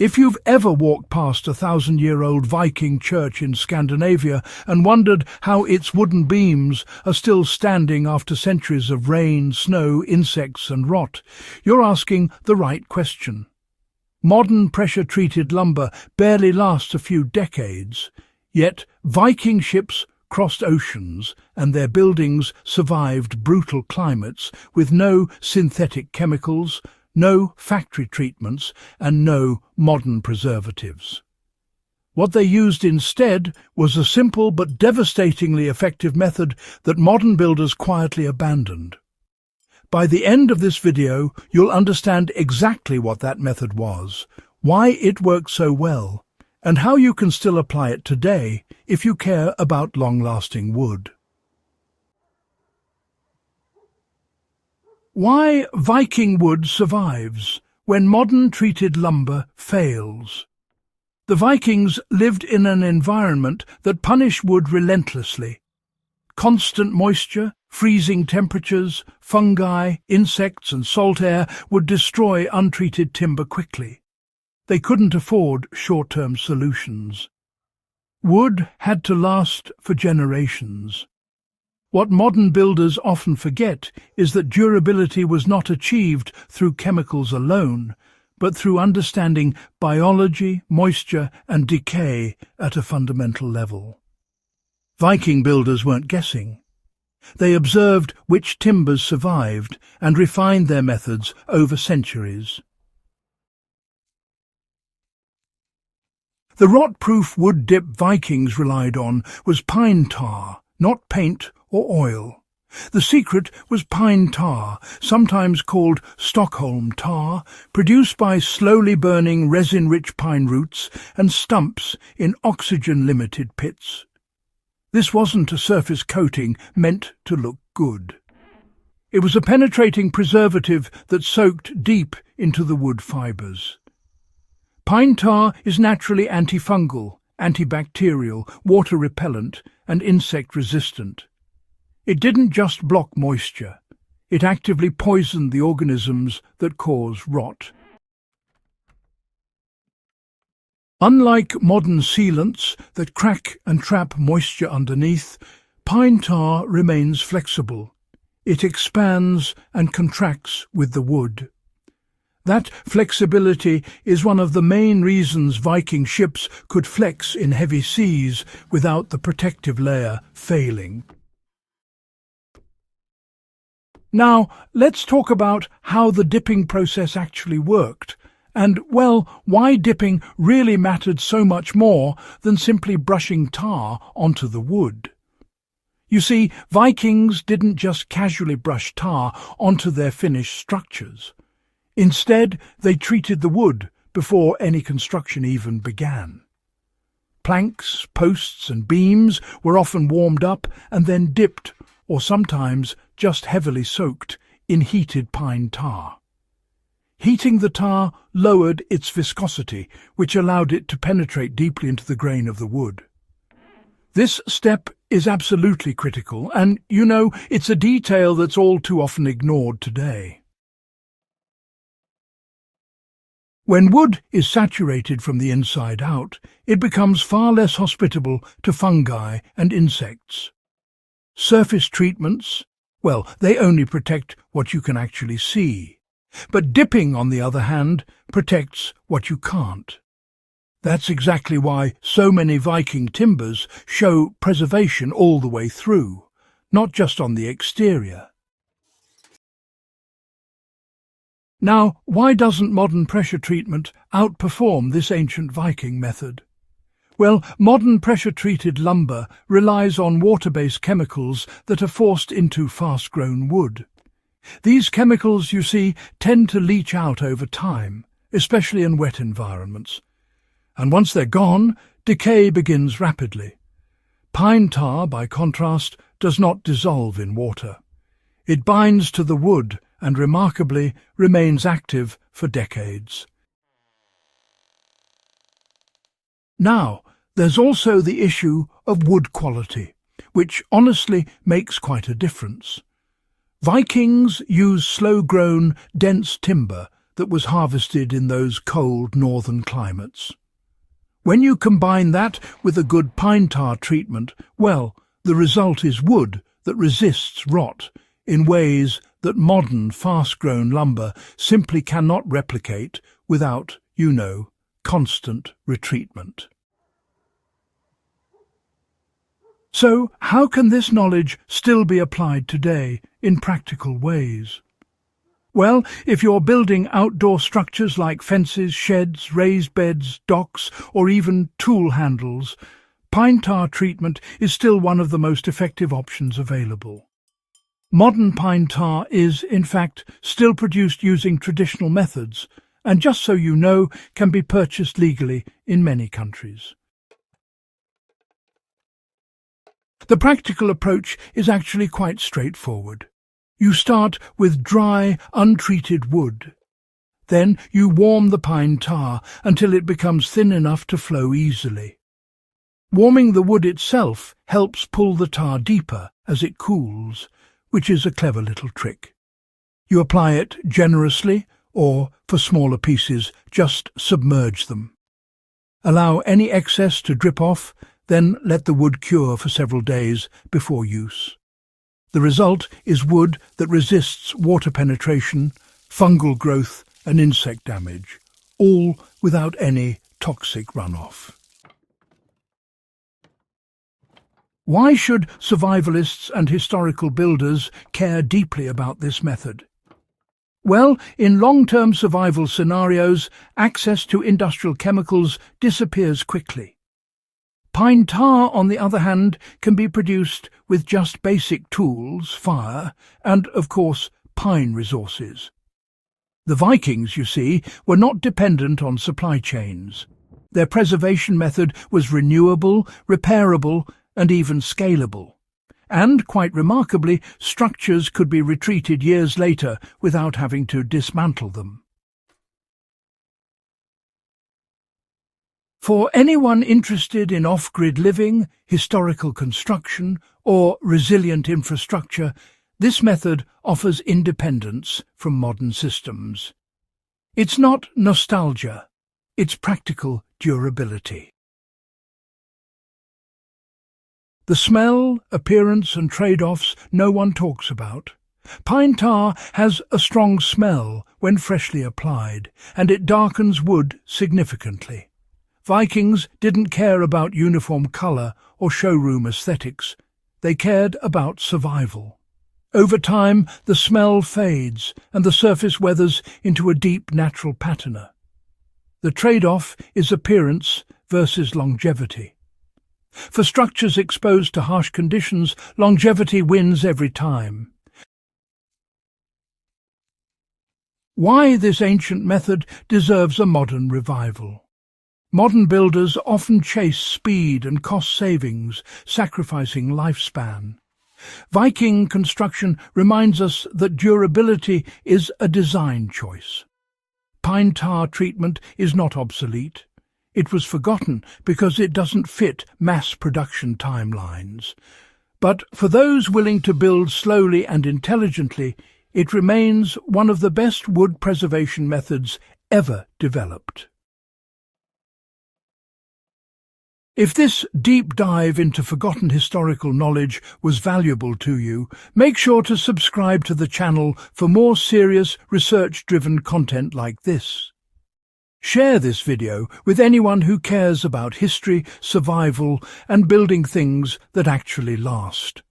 If you've ever walked past a 1,000-year-old Viking church in Scandinavia and wondered how its wooden beams are still standing after centuries of rain, snow, insects and rot, you're asking the right question. Modern pressure-treated lumber barely lasts a few decades, yet Viking ships crossed oceans and their buildings survived brutal climates with no synthetic chemicals, no factory treatments and no modern preservatives. What they used instead was a simple but devastatingly effective method that modern builders quietly abandoned. By the end of this video, you'll understand exactly what that method was, why it worked so well, and how you can still apply it today if you care about long-lasting wood. Why Viking wood survives when modern treated lumber fails. The Vikings lived in an environment that punished wood relentlessly. Constant moisture, freezing temperatures, fungi, insects and salt air would destroy untreated timber quickly. They couldn't afford short-term solutions. Wood had to last for generations. What modern builders often forget is that durability was not achieved through chemicals alone, but through understanding biology, moisture and decay at a fundamental level. Viking builders weren't guessing. They observed which timbers survived and refined their methods over centuries. The rot-proof wood-dip Vikings relied on was pine tar, not paint or oil. The secret was pine tar, sometimes called Stockholm tar, produced by slowly burning resin-rich pine roots and stumps in oxygen-limited pits. This wasn't a surface coating meant to look good. It was a penetrating preservative that soaked deep into the wood fibres. Pine tar is naturally antifungal, antibacterial, water-repellent and insect-resistant. It didn't just block moisture, it actively poisoned the organisms that cause rot. Unlike modern sealants that crack and trap moisture underneath, pine tar remains flexible. It expands and contracts with the wood. That flexibility is one of the main reasons Viking ships could flex in heavy seas without the protective layer failing. Now, let's talk about how the dipping process actually worked, and, well, why dipping really mattered so much more than simply brushing tar onto the wood. You see, Vikings didn't just casually brush tar onto their finished structures. Instead, they treated the wood before any construction even began. Planks, posts and beams were often warmed up and then dipped, or sometimes just heavily soaked, in heated pine tar. Heating the tar lowered its viscosity, which allowed it to penetrate deeply into the grain of the wood. This step is absolutely critical, and, you know, it's a detail that's all too often ignored today. When wood is saturated from the inside out, it becomes far less hospitable to fungi and insects. Surface treatments, well, they only protect what you can actually see. But dipping, on the other hand, protects what you can't. That's exactly why so many Viking timbers show preservation all the way through, not just on the exterior. Now, why doesn't modern pressure treatment outperform this ancient Viking method? Well, modern pressure-treated lumber relies on water-based chemicals that are forced into fast-grown wood. These chemicals, you see, tend to leach out over time, especially in wet environments. And once they're gone, decay begins rapidly. Pine tar, by contrast, does not dissolve in water. It binds to the wood and, remarkably, remains active for decades. Now, there's also the issue of wood quality, which honestly makes quite a difference. Vikings used slow-grown, dense timber that was harvested in those cold northern climates. When you combine that with a good pine tar treatment, well, the result is wood that resists rot in ways that modern, fast-grown lumber simply cannot replicate without, constant retreatment. So, how can this knowledge still be applied today in practical ways? Well, if you're building outdoor structures like fences, sheds, raised beds, docks, or even tool handles, pine tar treatment is still one of the most effective options available. Modern pine tar is, in fact, still produced using traditional methods, and just so you know, can be purchased legally in many countries. The practical approach is actually quite straightforward. You start with dry, untreated wood. Then you warm the pine tar until it becomes thin enough to flow easily. Warming the wood itself helps pull the tar deeper as it cools, which is a clever little trick. You apply it generously, or, for smaller pieces, just submerge them. Allow any excess to drip off, then let the wood cure for several days before use. The result is wood that resists water penetration, fungal growth and insect damage, all without any toxic runoff. Why should survivalists and historical builders care deeply about this method? Well, in long-term survival scenarios, access to industrial chemicals disappears quickly. Pine tar, on the other hand, can be produced with just basic tools, fire, and, of course, pine resources. The Vikings, you see, were not dependent on supply chains. Their preservation method was renewable, repairable, and even scalable. And, quite remarkably, structures could be retreated years later without having to dismantle them. For anyone interested in off-grid living, historical construction, or resilient infrastructure, this method offers independence from modern systems. It's not nostalgia, it's practical durability. The smell, appearance and trade-offs no one talks about. Pine tar has a strong smell when freshly applied, and it darkens wood significantly. Vikings didn't care about uniform colour or showroom aesthetics. They cared about survival. Over time, the smell fades and the surface weathers into a deep natural patina. The trade-off is appearance versus longevity. For structures exposed to harsh conditions, longevity wins every time. Why this ancient method deserves a modern revival. Modern builders often chase speed and cost savings, sacrificing lifespan. Viking construction reminds us that durability is a design choice. Pine tar treatment is not obsolete. It was forgotten because it doesn't fit mass production timelines. But for those willing to build slowly and intelligently, it remains one of the best wood preservation methods ever developed. If this deep dive into forgotten historical knowledge was valuable to you, make sure to subscribe to the channel for more serious, research-driven content like this. Share this video with anyone who cares about history, survival, and building things that actually last.